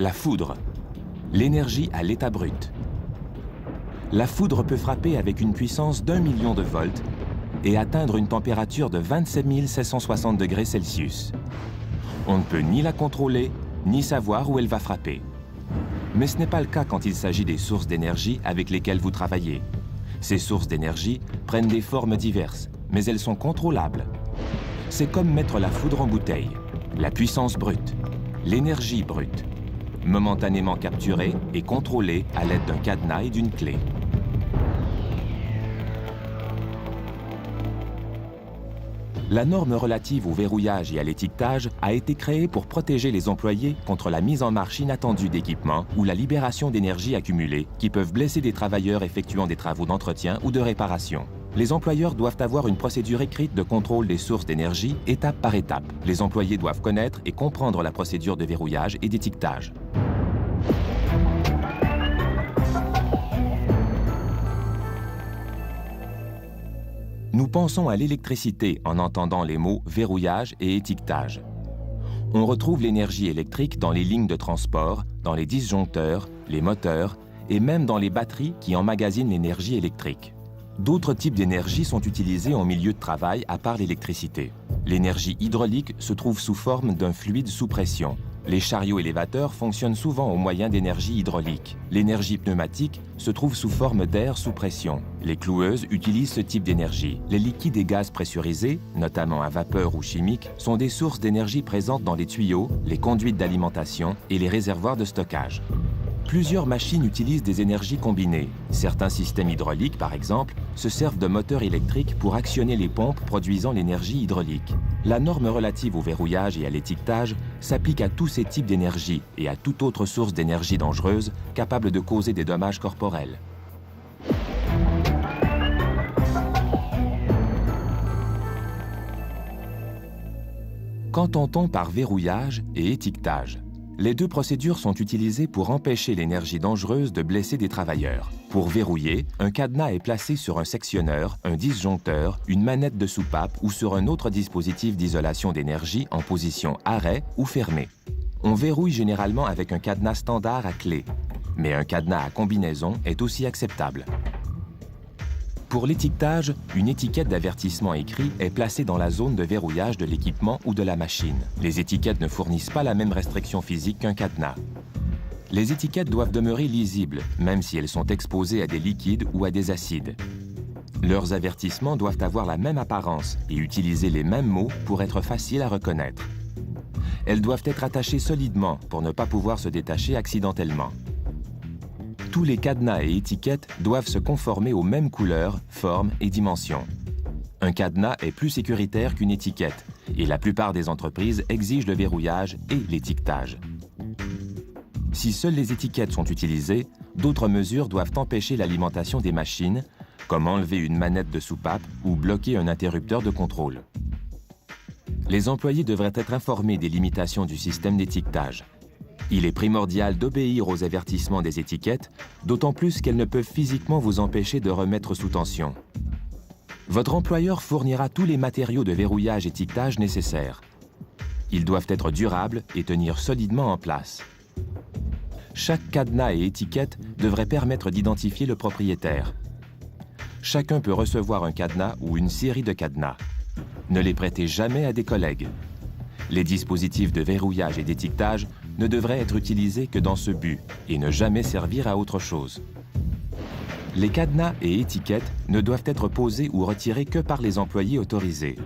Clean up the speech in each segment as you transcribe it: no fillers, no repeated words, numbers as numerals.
La foudre. L'énergie à l'état brut. La foudre peut frapper avec une puissance d'1 million de volts et atteindre une température de 27 760 degrés Celsius. On ne peut ni la contrôler, ni savoir où elle va frapper. Mais ce n'est pas le cas quand il s'agit des sources d'énergie avec lesquelles vous travaillez. Ces sources d'énergie prennent des formes diverses, mais elles sont contrôlables. C'est comme mettre la foudre en bouteille. La puissance brute, l'énergie brute, momentanément capturée et contrôlée à l'aide d'un cadenas et d'une clé. La norme relative au verrouillage et à l'étiquetage a été créée pour protéger les employés contre la mise en marche inattendue d'équipements ou la libération d'énergie accumulée qui peuvent blesser des travailleurs effectuant des travaux d'entretien ou de réparation. Les employeurs doivent avoir une procédure écrite de contrôle des sources d'énergie étape par étape. Les employés doivent connaître et comprendre la procédure de verrouillage et d'étiquetage. Nous pensons à l'électricité en entendant les mots verrouillage et étiquetage. On retrouve l'énergie électrique dans les lignes de transport, dans les disjoncteurs, les moteurs et même dans les batteries qui emmagasinent l'énergie électrique. D'autres types d'énergie sont utilisés en milieu de travail à part l'électricité. L'énergie hydraulique se trouve sous forme d'un fluide sous pression. Les chariots élévateurs fonctionnent souvent au moyen d'énergie hydraulique. L'énergie pneumatique se trouve sous forme d'air sous pression. Les cloueuses utilisent ce type d'énergie. Les liquides et gaz pressurisés, notamment à vapeur ou chimiques, sont des sources d'énergie présentes dans les tuyaux, les conduites d'alimentation et les réservoirs de stockage. Plusieurs machines utilisent des énergies combinées. Certains systèmes hydrauliques, par exemple, se servent de moteurs électriques pour actionner les pompes produisant l'énergie hydraulique. La norme relative au verrouillage et à l'étiquetage s'applique à tous ces types d'énergie et à toute autre source d'énergie dangereuse capable de causer des dommages corporels. Qu'entend-on par verrouillage et étiquetage? Les deux procédures sont utilisées pour empêcher l'énergie dangereuse de blesser des travailleurs. Pour verrouiller, un cadenas est placé sur un sectionneur, un disjoncteur, une manette de soupape ou sur un autre dispositif d'isolation d'énergie en position arrêt ou fermé. On verrouille généralement avec un cadenas standard à clé, mais un cadenas à combinaison est aussi acceptable. Pour l'étiquetage, une étiquette d'avertissement écrit est placée dans la zone de verrouillage de l'équipement ou de la machine. Les étiquettes ne fournissent pas la même restriction physique qu'un cadenas. Les étiquettes doivent demeurer lisibles, même si elles sont exposées à des liquides ou à des acides. Leurs avertissements doivent avoir la même apparence et utiliser les mêmes mots pour être faciles à reconnaître. Elles doivent être attachées solidement pour ne pas pouvoir se détacher accidentellement. Tous les cadenas et étiquettes doivent se conformer aux mêmes couleurs, formes et dimensions. Un cadenas est plus sécuritaire qu'une étiquette et la plupart des entreprises exigent le verrouillage et l'étiquetage. Si seules les étiquettes sont utilisées, d'autres mesures doivent empêcher l'alimentation des machines, comme enlever une manette de soupape ou bloquer un interrupteur de contrôle. Les employés devraient être informés des limitations du système d'étiquetage. Il est primordial d'obéir aux avertissements des étiquettes, d'autant plus qu'elles ne peuvent physiquement vous empêcher de remettre sous tension. Votre employeur fournira tous les matériaux de verrouillage étiquetage nécessaires. Ils doivent être durables et tenir solidement en place. Chaque cadenas et étiquette devrait permettre d'identifier le propriétaire. Chacun peut recevoir un cadenas ou une série de cadenas. Ne les prêtez jamais à des collègues. Les dispositifs de verrouillage et d'étiquetage ne devraient être utilisés que dans ce but et ne jamais servir à autre chose. Les cadenas et étiquettes ne doivent être posés ou retirés que par les employés autorisés.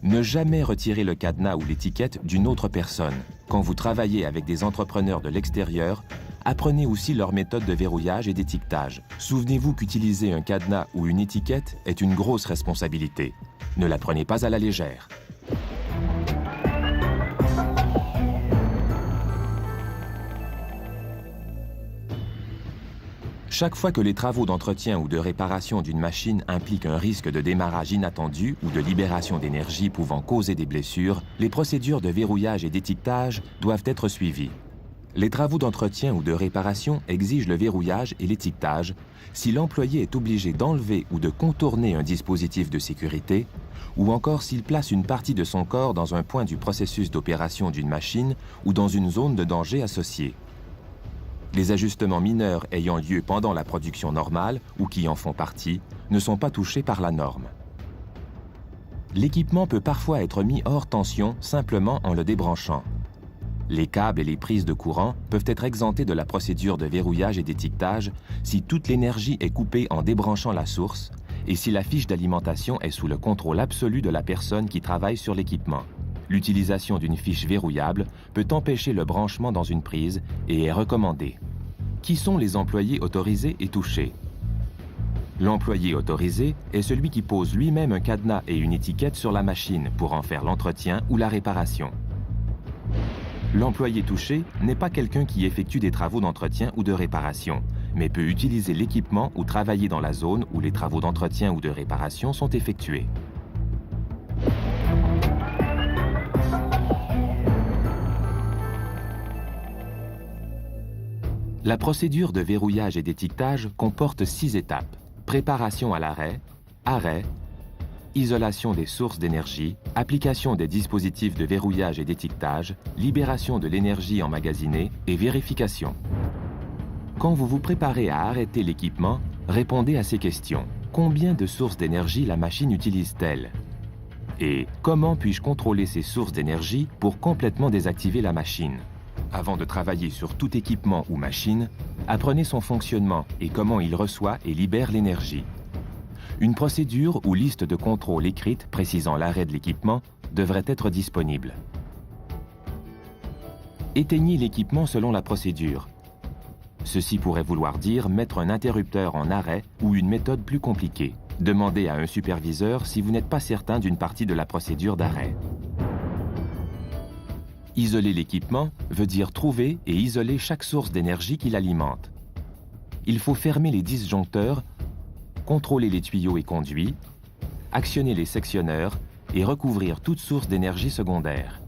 Ne jamais retirer le cadenas ou l'étiquette d'une autre personne. Quand vous travaillez avec des entrepreneurs de l'extérieur, apprenez aussi leur méthode de verrouillage et d'étiquetage. Souvenez-vous qu'utiliser un cadenas ou une étiquette est une grosse responsabilité. Ne la prenez pas à la légère. Chaque fois que les travaux d'entretien ou de réparation d'une machine impliquent un risque de démarrage inattendu ou de libération d'énergie pouvant causer des blessures, les procédures de verrouillage et d'étiquetage doivent être suivies. Les travaux d'entretien ou de réparation exigent le verrouillage et l'étiquetage si l'employé est obligé d'enlever ou de contourner un dispositif de sécurité, ou encore s'il place une partie de son corps dans un point du processus d'opération d'une machine ou dans une zone de danger associée. Les ajustements mineurs ayant lieu pendant la production normale ou qui en font partie ne sont pas touchés par la norme. L'équipement peut parfois être mis hors tension simplement en le débranchant. Les câbles et les prises de courant peuvent être exemptés de la procédure de verrouillage et d'étiquetage si toute l'énergie est coupée en débranchant la source et si la fiche d'alimentation est sous le contrôle absolu de la personne qui travaille sur l'équipement. L'utilisation d'une fiche verrouillable peut empêcher le branchement dans une prise et est recommandée. Qui sont les employés autorisés et touchés? L'employé autorisé est celui qui pose lui-même un cadenas et une étiquette sur la machine pour en faire l'entretien ou la réparation. L'employé touché n'est pas quelqu'un qui effectue des travaux d'entretien ou de réparation, mais peut utiliser l'équipement ou travailler dans la zone où les travaux d'entretien ou de réparation sont effectués. La procédure de verrouillage et d'étiquetage comporte 6 étapes. Préparation à l'arrêt, arrêt, isolation des sources d'énergie, application des dispositifs de verrouillage et d'étiquetage, libération de l'énergie emmagasinée et vérification. Quand vous vous préparez à arrêter l'équipement, répondez à ces questions. Combien de sources d'énergie la machine utilise-t-elle? Et comment puis-je contrôler ces sources d'énergie pour complètement désactiver la machine? Avant de travailler sur tout équipement ou machine, apprenez son fonctionnement et comment il reçoit et libère l'énergie. Une procédure ou liste de contrôle écrite précisant l'arrêt de l'équipement devrait être disponible. Éteignez l'équipement selon la procédure. Ceci pourrait vouloir dire mettre un interrupteur en arrêt ou une méthode plus compliquée. Demandez à un superviseur si vous n'êtes pas certain d'une partie de la procédure d'arrêt. Isoler l'équipement veut dire trouver et isoler chaque source d'énergie qui l'alimente. Il faut fermer les disjoncteurs, contrôler les tuyaux et conduits, actionner les sectionneurs et recouvrir toute source d'énergie secondaire.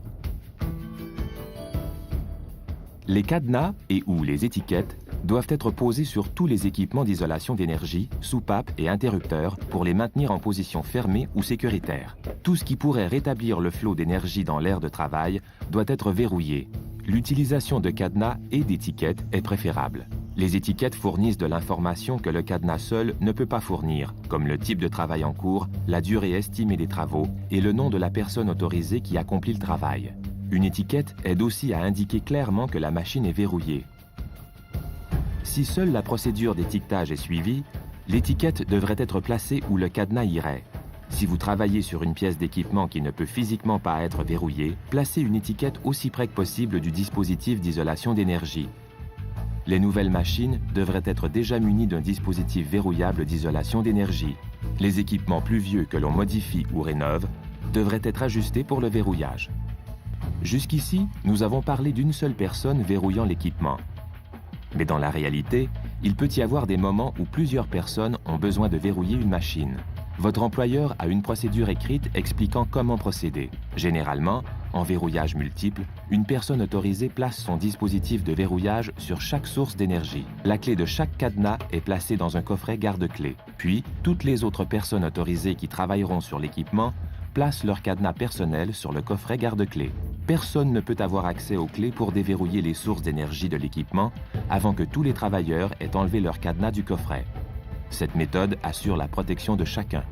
Les cadenas et ou les étiquettes doivent être posés sur tous les équipements d'isolation d'énergie, soupapes et interrupteurs pour les maintenir en position fermée ou sécuritaire. Tout ce qui pourrait rétablir le flot d'énergie dans l'aire de travail doit être verrouillé. L'utilisation de cadenas et d'étiquettes est préférable. Les étiquettes fournissent de l'information que le cadenas seul ne peut pas fournir, comme le type de travail en cours, la durée estimée des travaux et le nom de la personne autorisée qui accomplit le travail. Une étiquette aide aussi à indiquer clairement que la machine est verrouillée. Si seule la procédure d'étiquetage est suivie, l'étiquette devrait être placée où le cadenas irait. Si vous travaillez sur une pièce d'équipement qui ne peut physiquement pas être verrouillée, placez une étiquette aussi près que possible du dispositif d'isolation d'énergie. Les nouvelles machines devraient être déjà munies d'un dispositif verrouillable d'isolation d'énergie. Les équipements plus vieux que l'on modifie ou rénove devraient être ajustés pour le verrouillage. Jusqu'ici, nous avons parlé d'une seule personne verrouillant l'équipement. Mais dans la réalité, il peut y avoir des moments où plusieurs personnes ont besoin de verrouiller une machine. Votre employeur a une procédure écrite expliquant comment procéder. Généralement, en verrouillage multiple, une personne autorisée place son dispositif de verrouillage sur chaque source d'énergie. La clé de chaque cadenas est placée dans un coffret garde-clés. Puis, toutes les autres personnes autorisées qui travailleront sur l'équipement placent leur cadenas personnel sur le coffret garde-clés. Personne ne peut avoir accès aux clés pour déverrouiller les sources d'énergie de l'équipement avant que tous les travailleurs aient enlevé leur cadenas du coffret. Cette méthode assure la protection de chacun.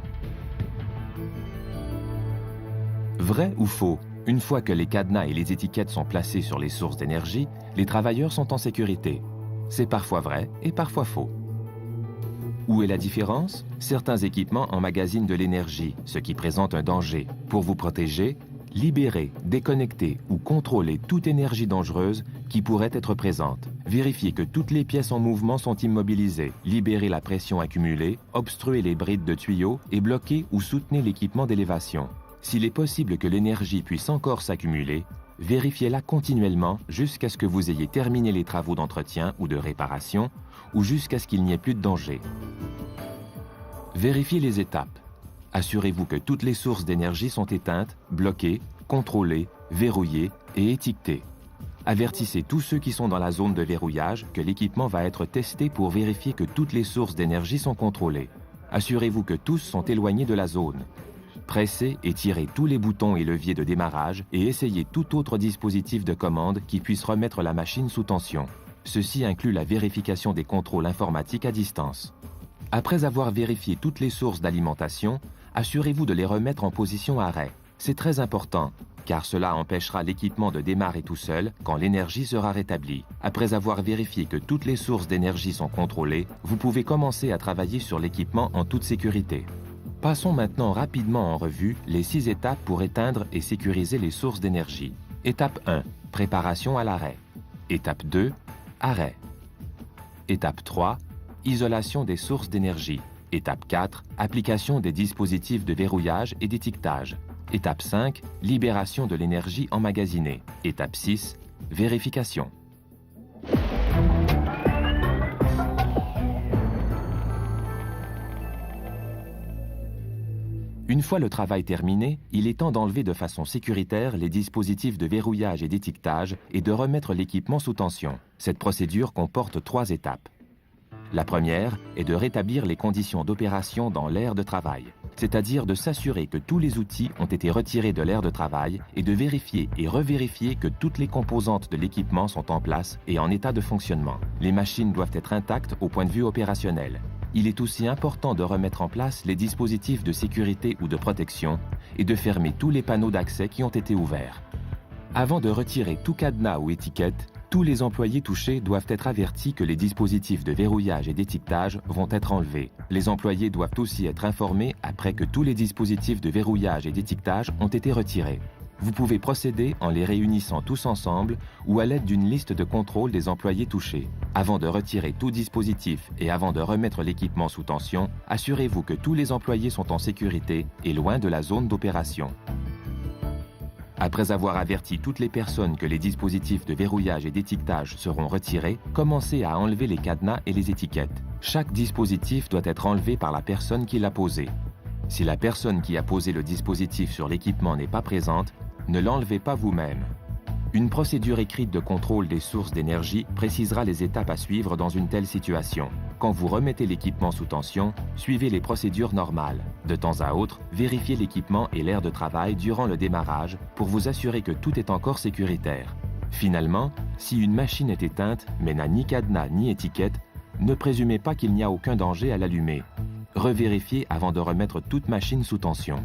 Vrai ou faux? Une fois que les cadenas et les étiquettes sont placés sur les sources d'énergie, les travailleurs sont en sécurité. C'est parfois vrai et parfois faux. Où est la différence? Certains équipements emmagasinent de l'énergie, ce qui présente un danger. Pour vous protéger, libérez, déconnectez ou contrôlez toute énergie dangereuse qui pourrait être présente. Vérifiez que toutes les pièces en mouvement sont immobilisées. Libérez la pression accumulée, obstruez les brides de tuyaux et bloquez ou soutenez l'équipement d'élévation. S'il est possible que l'énergie puisse encore s'accumuler, vérifiez-la continuellement jusqu'à ce que vous ayez terminé les travaux d'entretien ou de réparation ou jusqu'à ce qu'il n'y ait plus de danger. Vérifiez les étapes. Assurez-vous que toutes les sources d'énergie sont éteintes, bloquées, contrôlées, verrouillées et étiquetées. Avertissez tous ceux qui sont dans la zone de verrouillage que l'équipement va être testé pour vérifier que toutes les sources d'énergie sont contrôlées. Assurez-vous que tous sont éloignés de la zone. Pressez et tirez tous les boutons et leviers de démarrage et essayez tout autre dispositif de commande qui puisse remettre la machine sous tension. Ceci inclut la vérification des contrôles informatiques à distance. Après avoir vérifié toutes les sources d'alimentation, assurez-vous de les remettre en position arrêt. C'est très important, car cela empêchera l'équipement de démarrer tout seul quand l'énergie sera rétablie. Après avoir vérifié que toutes les sources d'énergie sont contrôlées, vous pouvez commencer à travailler sur l'équipement en toute sécurité. Passons maintenant rapidement en revue les 6 étapes pour éteindre et sécuriser les sources d'énergie. Étape 1, préparation à l'arrêt. Étape 2, arrêt. Étape 3, isolation des sources d'énergie. Étape 4, application des dispositifs de verrouillage et d'étiquetage. Étape 5, libération de l'énergie emmagasinée. Étape 6, vérification. Une fois le travail terminé, il est temps d'enlever de façon sécuritaire les dispositifs de verrouillage et d'étiquetage et de remettre l'équipement sous tension. Cette procédure comporte 3 étapes. La première est de rétablir les conditions d'opération dans l'aire de travail, c'est-à-dire de s'assurer que tous les outils ont été retirés de l'aire de travail et de vérifier et revérifier que toutes les composantes de l'équipement sont en place et en état de fonctionnement. Les machines doivent être intactes au point de vue opérationnel. Il est aussi important de remettre en place les dispositifs de sécurité ou de protection et de fermer tous les panneaux d'accès qui ont été ouverts. Avant de retirer tout cadenas ou étiquette, tous les employés touchés doivent être avertis que les dispositifs de verrouillage et d'étiquetage vont être enlevés. Les employés doivent aussi être informés après que tous les dispositifs de verrouillage et d'étiquetage ont été retirés. Vous pouvez procéder en les réunissant tous ensemble ou à l'aide d'une liste de contrôle des employés touchés. Avant de retirer tout dispositif et avant de remettre l'équipement sous tension, assurez-vous que tous les employés sont en sécurité et loin de la zone d'opération. Après avoir averti toutes les personnes que les dispositifs de verrouillage et d'étiquetage seront retirés, commencez à enlever les cadenas et les étiquettes. Chaque dispositif doit être enlevé par la personne qui l'a posé. Si la personne qui a posé le dispositif sur l'équipement n'est pas présente, ne l'enlevez pas vous-même. Une procédure écrite de contrôle des sources d'énergie précisera les étapes à suivre dans une telle situation. Quand vous remettez l'équipement sous tension, suivez les procédures normales. De temps à autre, vérifiez l'équipement et l'aire de travail durant le démarrage pour vous assurer que tout est encore sécuritaire. Finalement, si une machine est éteinte mais n'a ni cadenas ni étiquette, ne présumez pas qu'il n'y a aucun danger à l'allumer. Revérifiez avant de remettre toute machine sous tension.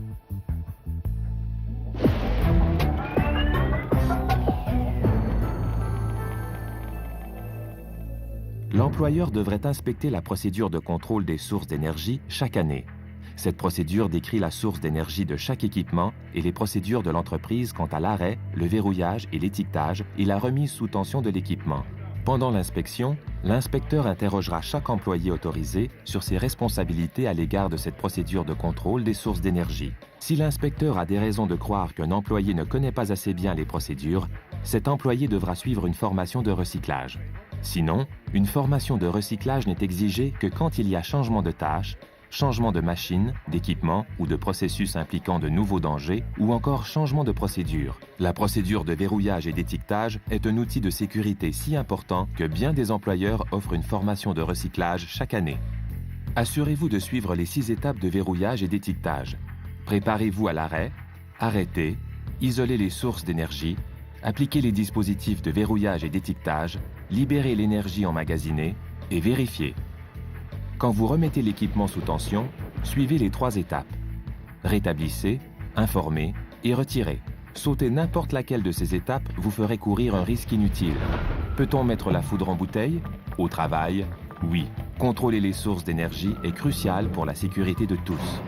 L'employeur devrait inspecter la procédure de contrôle des sources d'énergie chaque année. Cette procédure décrit la source d'énergie de chaque équipement et les procédures de l'entreprise quant à l'arrêt, le verrouillage et l'étiquetage et la remise sous tension de l'équipement. Pendant l'inspection, l'inspecteur interrogera chaque employé autorisé sur ses responsabilités à l'égard de cette procédure de contrôle des sources d'énergie. Si l'inspecteur a des raisons de croire qu'un employé ne connaît pas assez bien les procédures, cet employé devra suivre une formation de recyclage. Sinon, une formation de recyclage n'est exigée que quand il y a changement de tâche, changement de machine, d'équipement ou de processus impliquant de nouveaux dangers ou encore changement de procédure. La procédure de verrouillage et d'étiquetage est un outil de sécurité si important que bien des employeurs offrent une formation de recyclage chaque année. Assurez-vous de suivre les 6 étapes de verrouillage et d'étiquetage. Préparez-vous à l'arrêt, arrêtez, isolez les sources d'énergie, appliquez les dispositifs de verrouillage et d'étiquetage, libérez l'énergie emmagasinée et vérifiez. Quand vous remettez l'équipement sous tension, suivez les 3 étapes. Rétablissez, informez et retirez. Sauter n'importe laquelle de ces étapes vous ferait courir un risque inutile. Peut-on mettre la foudre en bouteille? Au travail, oui. Contrôler les sources d'énergie est crucial pour la sécurité de tous.